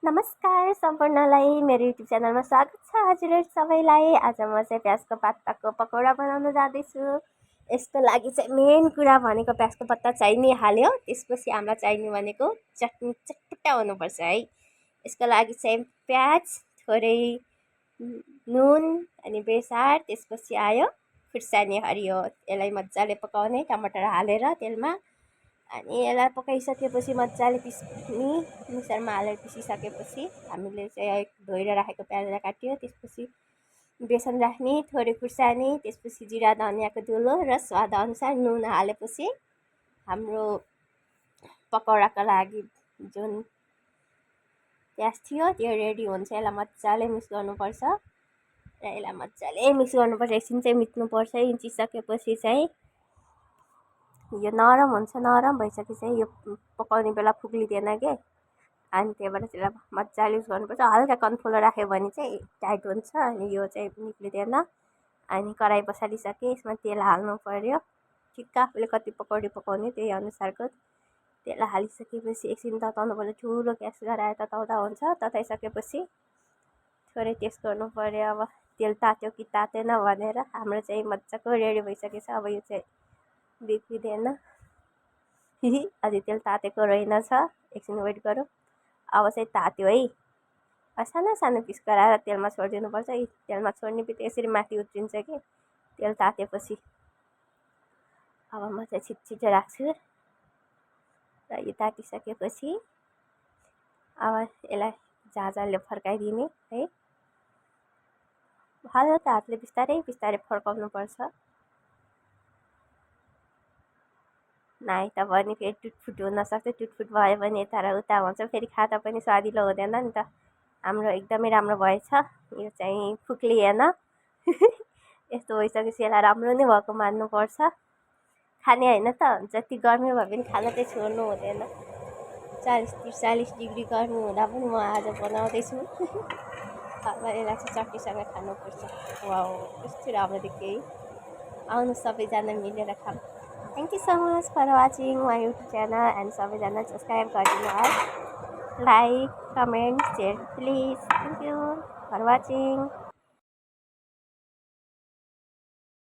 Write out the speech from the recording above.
नमस्कार सम्पूर्णलाई मेरो युट्युब च्यानलमा स्वागत छ हजुरहरू सबैलाई। आज म चाहिँ प्याजको पत्ताको पकौडा बनाउन जाँदैछु। यसको लागि चाहिँ मेन कुरा भनेको प्याजको पत्ता चाहिने हाल्यो, त्यसपछि हामीलाई चाहिने भनेको चटनी चटपटा हुनुपर्छ है। यसको लागि चाहिँ प्याज, थोरै नुन अनि बेसार, त्यसपछि आयो खुर्सानी हरियो। यसलाई मजाले पकाउने टमाटर हालेर तेलमा, अनि यसलाई पकाइसकेपछि मजाले पिस्ने मिक्सरमा हालेर पिसिसकेपछि हामीले चाहिँ धोएर राखेको प्याजलाई काट्यो, त्यसपछि बेसन राख्ने, थोरै खुर्सानी, त्यसपछि जिरा धनियाँको धुलो र स्वादअनुसार नुन हालेपछि हाम्रो पकौडाको लागि जुन प्याज थियो त्यो रेडी हुन्छ। यसलाई मजाले मिक्स गर्नुपर्छ र यसलाई मजाले मिक्स गर्नुपर्छ। एकछिन चाहिँ मिच्नुपर्छ। मिचिसकेपछि चाहिँ यो नरम हुन्छ, नरम भइसकेपछि चाहिँ यो पकाउने बेला फुक्लिँदैन के, अनि त्यही भएर त्यसलाई मजाले युज गर्नुपर्छ। हल्का कन्फुलो राख्यो भने चाहिँ टाइट हुन्छ अनि यो चाहिँ निक्लिँदैन। अनि कराही बसालिसके, यसमा तेल हाल्नु पर्यो, ठिक्क आफूले कति पकौडी पकाउने त्यही अनुसारको तेल हालिसकेपछि एकछिन तताउनु पर्यो। ठुलो ग्यास गराएर तताउँदा हुन्छ। तताइसकेपछि थोरै टेस्ट गर्नु पर्यो, अब तेल तात्यो कि तातेन भनेर। हाम्रो चाहिँ मजाको रेडी भइसकेछ। अब यो चाहिँ बिग्रिँदैन। अझै तेल तातेको रहेनछ, एकछिन वेट गरौँ। अब चाहिँ तात्यो है। सानो सानो पिस गराएर तेलमा छोडिदिनुपर्छ। तेलमा छोड्ने बित्तिकै यसरी माथि उत्रिन्छ कि तेल तातेपछि। अब म चाहिँ छिटो राख्छु र यो तातिसकेपछि अब यसलाई झाँझाले फर्काइदिने है। हल्का हातले बिस्तारै बिस्तारै फर्काउनुपर्छ, नाइ त भने फेरि टुटफुट हुनसक्छ। टुटफुट भयो भने यता र उता हुन्छ, फेरि खाँदा पनि स्वादिलो हुँदैन नि त। हाम्रो एकदमै राम्रो भएछ। यो चाहिँ फुक्लिएन। यस्तो भइसकेपछि यसलाई राम्रो नै भएको मान्नुपर्छ। खाने होइन त, जति गर्मी भए पनि खान चाहिँ छोड्नु हुँदैन। 40-43 डिग्री गर्मी हुँदा पनि म आज बनाउँदैछु। अब यसलाई चाहिँ चटनीसँग खानुपर्छ। वाउ, कस्तो राम्रो देखियो है। आउनु सबैजना मिलेर खाऊँ। Thank you so much for watching my YouTube channel, and सबैजना सब्सक्राइब गरिदिनुहोस्, like, comment, share please. Thank you for watching.